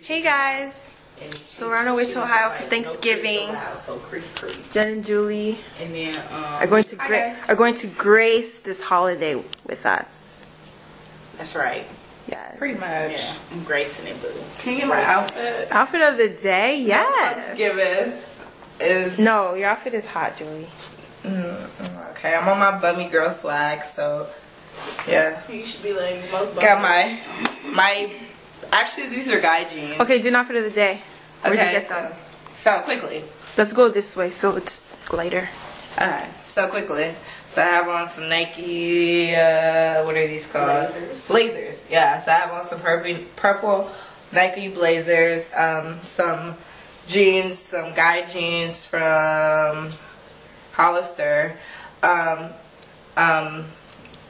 Hey guys, so we're on our way to Ohio for Thanksgiving. Jen and Julie are going to grace this holiday with us. That's right. Yes. Pretty much. Yeah, I'm gracing it, boo. Can you get my outfit? Outfit of the day? Yes. Thanksgiving is... No, your outfit is hot, Julie. Okay, I'm on my bummy girl swag, so yeah. You should be like most got my actually these are guy jeans. Okay, do an outfit of the day. Where'd you get them? So quickly. Let's go this way so it's lighter. Alright, so quickly. So I have on some Nike, what are these called? Blazers. Yeah, so I have on some purple Nike Blazers, some jeans, some guy jeans from Hollister.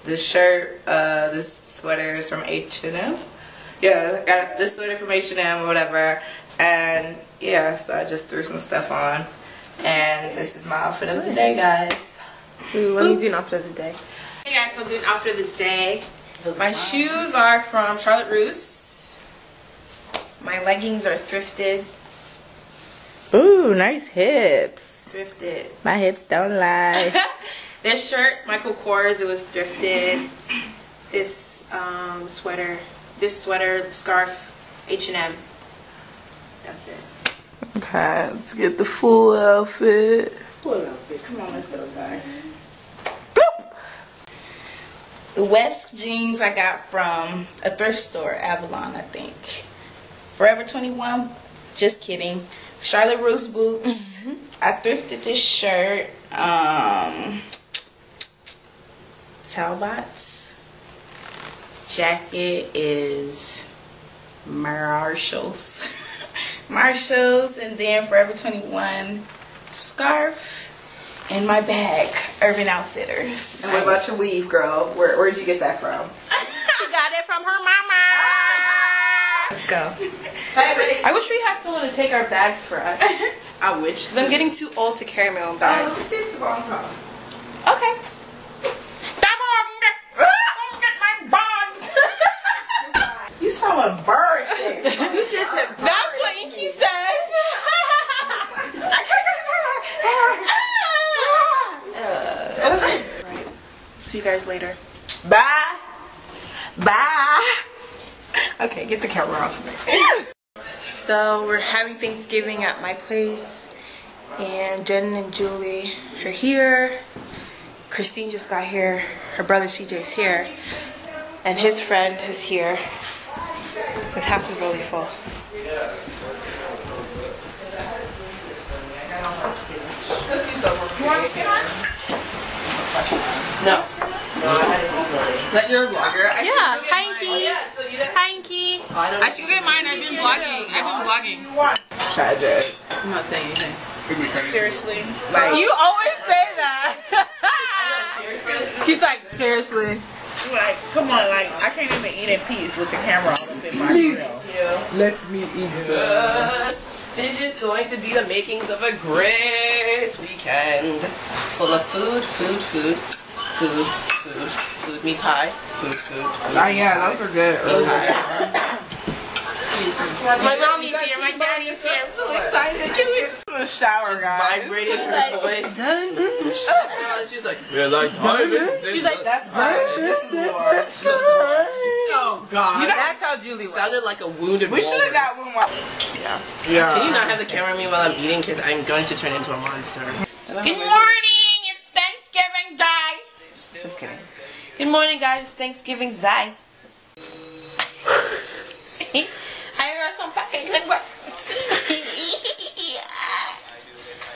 This shirt, this sweater is from H&M. Yeah, I got this sweater from H&M or whatever. And yeah, so I just threw some stuff on. And this is my outfit of the day, guys. Ooh, let me do an outfit of the day. Hey guys, so I'm doing an outfit of the day. My shoes are from Charlotte Russe. My leggings are thrifted. Ooh, nice hips. Thrifted. My hips don't lie. This shirt, Michael Kors, it was thrifted. This sweater, scarf, H&M. That's it. Okay, let's get the full outfit. Full outfit. Come on, let's go, guys. Boop. The West jeans I got from a thrift store, Avalon, I think. Forever 21. Just kidding. Charlotte Russe boots. I thrifted this shirt. Talbot. Jacket is Marshall's. Marshalls, and then Forever 21 scarf, and my bag, Urban Outfitters. And what about your weave, girl? Where did you get that from? She got it from her mama. Let's go. I wish we had someone to take our bags for us. I wish. Because I'm getting too old to carry my own bags. Oh, it's a long time. Okay. You so embarrassing. You just embarrassed. That's what Inky says. Right. See you guys later. Bye. Bye. Okay, get the camera off me. So we're having Thanksgiving at my place, and Jen and Julie are here. Christine just got here. Her brother CJ's here, and his friend is here. This house is really full. You want skin on? No. That you're a vlogger. Yeah, hi Inky. Hi Inky. I should get mine. I've been vlogging. Tragic. I'm not saying anything. Seriously? Like, You always say that. I know, seriously. She's like, seriously. like, come on, like, I can't even eat in peace with the camera all up in my grill. Let me eat some. This is going to be the makings of a great weekend. Full of food, meat pie, food. Oh yeah, those are good. My mommy's here, my daddy's here. I'm so excited. She's in the shower, guys. Vibrating her voice. She's like, Yeah, like diamonds. She's like, That's fine. This is more. Oh God. That's how Julie was. sounded like a wounded We should have got walrus. one more. Yeah. Can you not have the camera on me while I'm eating? Because I'm going to turn into a monster. Good morning. It's Thanksgiving Day. Just kidding. Good morning, guys. It's Thanksgiving Day. I got some pancakes and grits.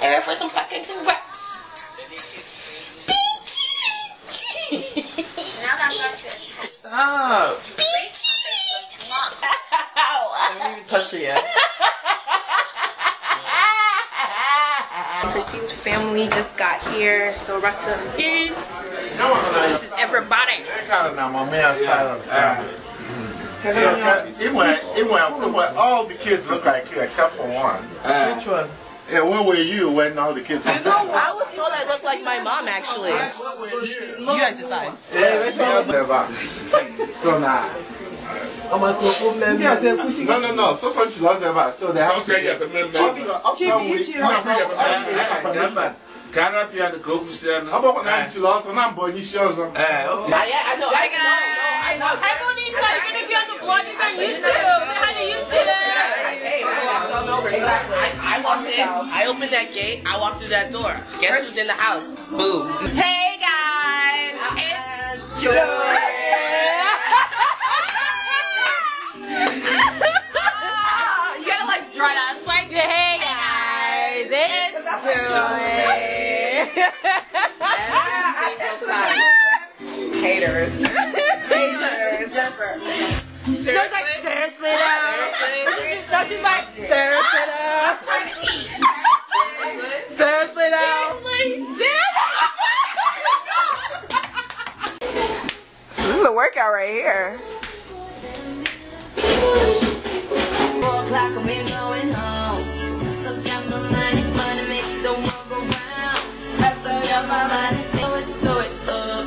I got for some pancakes and grits. Stop. I haven't even touched it yet. Christine's family just got here, so we're about to eat. This is everybody. It went, all the kids look like you except for one. Which one? Yeah, where were you when all the kids looked like you? I was told I looked like my mom, actually. You guys decide. So now, No. So you lost ever. So they have to get the member. Can I be at the Coke Stand? How about 9 to loss and I'm born? You show them. I know. I know. Harmonica, you're gonna be on the blog on YouTube. Say hi to YouTube. Hey, I walked on over. I walked in. I opened that gate. I walked through that door. Guess who's in the house? Boom. Hey guys, it's Joy. You gotta like draw it out. It's like, hey guys, it's Joy. Haters. Haters. Seriously? Like, seriously though? She's like, seriously though? I'm trying to eat. Seriously though? So this is a workout right here.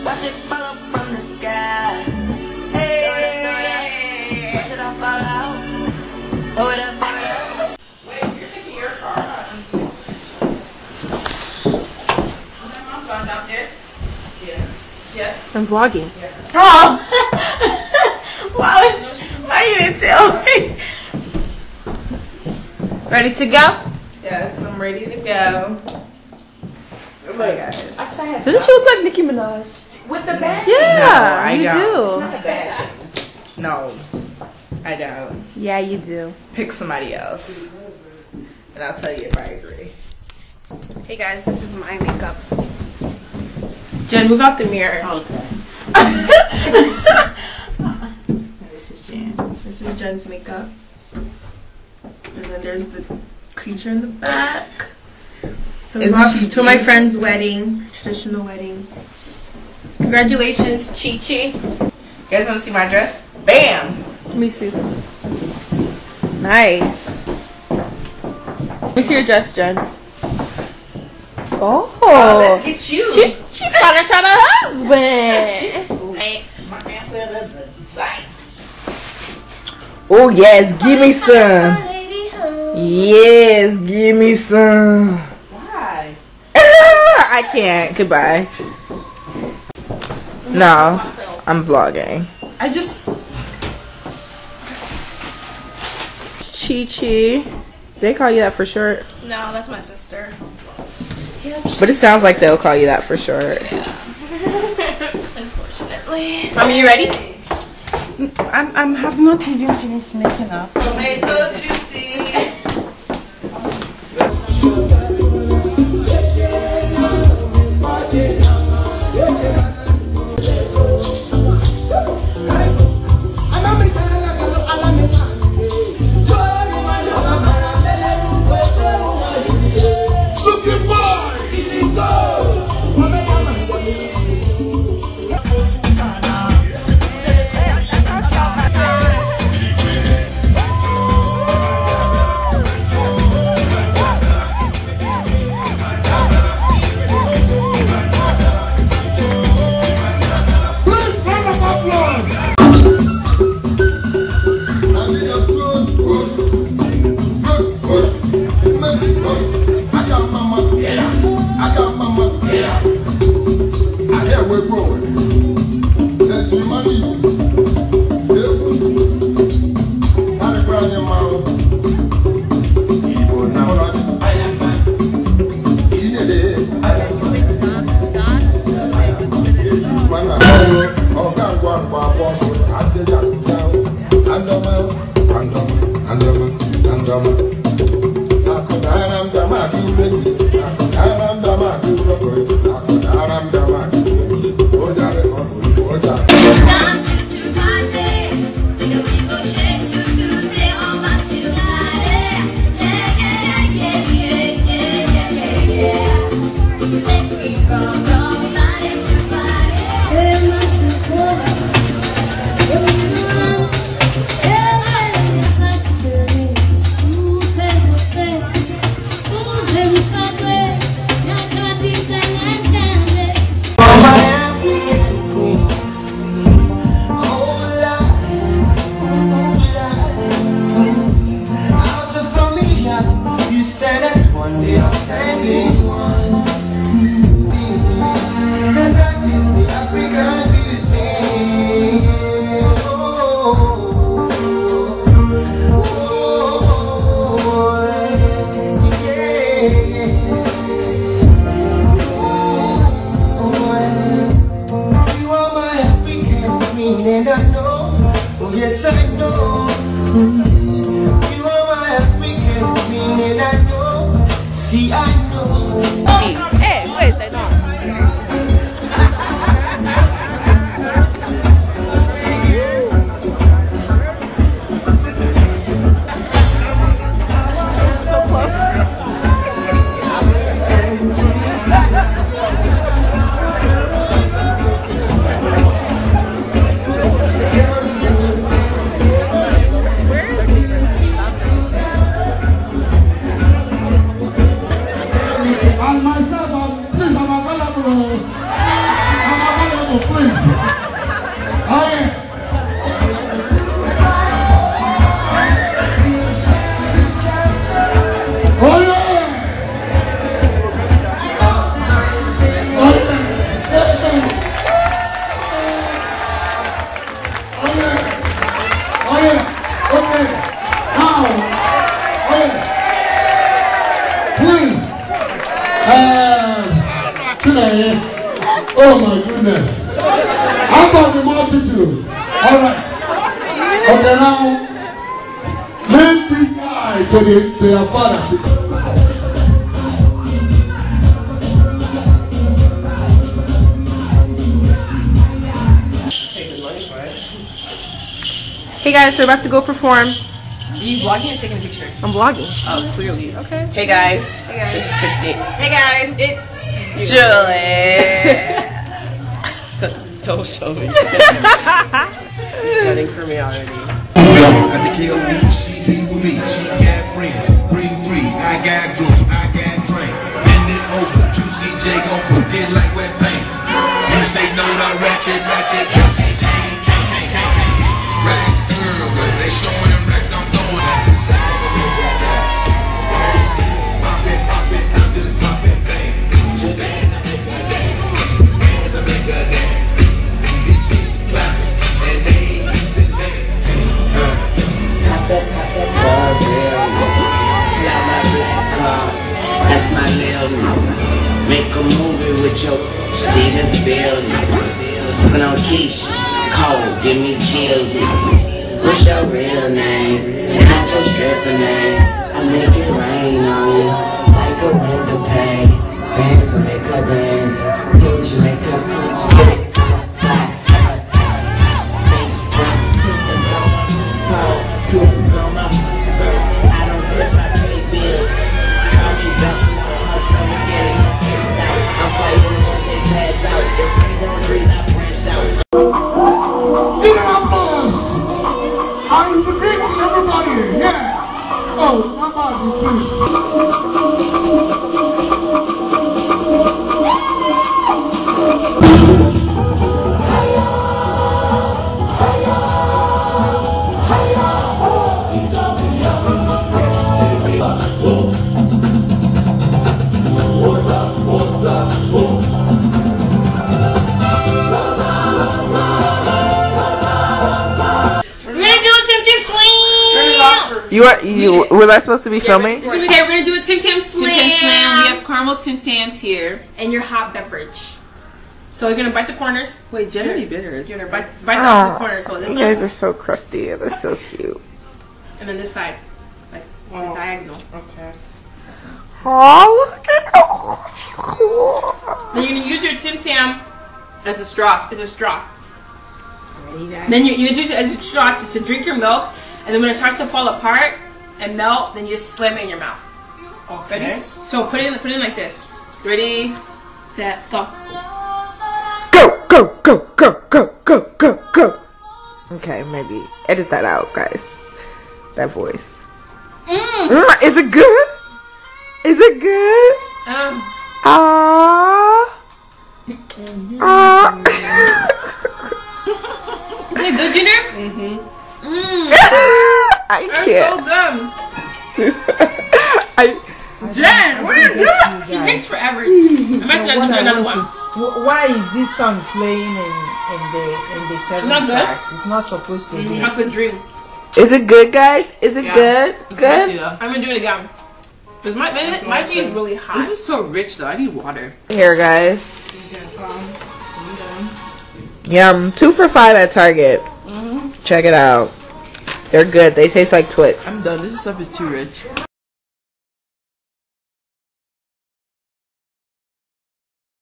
Watch it fall from the sky. Hey. Watch it all fall out. Hold up. Wait, you're taking your car. My mom's gone downstairs? Yeah. Yes? I'm vlogging. Yeah. Oh. Why you didn't tell me? Ready to go? Yes, I'm ready to go. Oh my guys. Doesn't she look like Nicki Minaj? With the bag? Yeah, I you don't. do. No, I don't. Yeah, you do. Pick somebody else. And I'll tell you if I agree. Hey guys, this is my makeup. Jen, move out the mirror. Okay. This is Jen. This is Jen's makeup. And then there's the creature in the back. So to my friend's wedding, traditional wedding. Congratulations, Chi-Chi. You guys want to see my dress? Bam! Let me see this. Nice. Let me see your dress, Jen. Oh, let's get you. She finally found a husband. Oh yes, give me some. Yes, give me some. Why? I can't. Goodbye. No, I'm vlogging. I just Chi-Chi. They call you that for short? No, that's my sister. But it sounds like they'll call you that for short. Unfortunately. Mommy, you ready? I'm have not even finished making up. Tomato juicy. and I know, oh yes I know. You are my African queen and I know, see I know. Hey, where's that dog? Oh my goodness. How about the multitude? Alright. Okay, now lead this guy to their father. Hey guys, we're about to go perform. Are you vlogging or taking a picture? I'm vlogging. Oh, clearly. Okay. Hey guys. Hey guys. This is Christy. Hey guys, it's Julie. Don't show me. She's cutting for me already. At the KOB, she be with me. She got friends. Bring three. I got drunk. I got drink. Bend it over. Juicy J gon' put it like wet paint. You say no to ratchet. Juicy J can't. Racks girl, but they showing racks. I'm throwing it. Pop it, I'm just popping bang. Just dance to make her dance. Dance to make her dance. These chicks clapping and they ain't using that. Like my black car, that's my little nigga. Make a movie with your Steven Spielberg. Smoking on quiche, cold, give me chills. What's your real name? Not your stripper name. I make it rain on you like a window pane. Bands make her dance, teach you make her cool. Get it outside. Face drop, sit the door, pole, sit on my. I don't tip my pay bills. Call me Duffy, my stomach getting tight. I'm fighting when they pass out. If they don't breathe, I branched out. Give it up, boss! I'm predicting everybody, yeah! Oh, Was I supposed to be filming? Okay, we're gonna do a Tim Tam Slam. Tim Tam Slam. We have caramel Tim Tams here. And your hot beverage. So you're gonna bite the corners. Wait, generally bitters. You're gonna bite the opposite corners. So you guys are so crusty. That's so cute. And then this side, like diagonal. Okay. Oh, look at Then you're gonna use your Tim Tam as a straw. As a straw. Then you do it as a straw to drink your milk. And then when it starts to fall apart and melt, then you just slam it in your mouth. Okay. Ready? So put it in like this. Ready, set, go. Go. Okay, maybe edit that out, guys. That voice. Is it good? Is it good? Is it good, Junior? I can't. That's so good. Jen, what are you doing? She takes forever. I'm actually gonna do another one. Why is this song playing in the 7 tracks? It's not supposed to be. Not the dream. Is it good, guys? Is it good? Good? I'm gonna do it again. Because my tea is really hot. This is so rich though. I need water. Here, guys. Yum. 2 for $5 at Target. Check it out. They're good. They taste like Twix. I'm done. This stuff is too rich.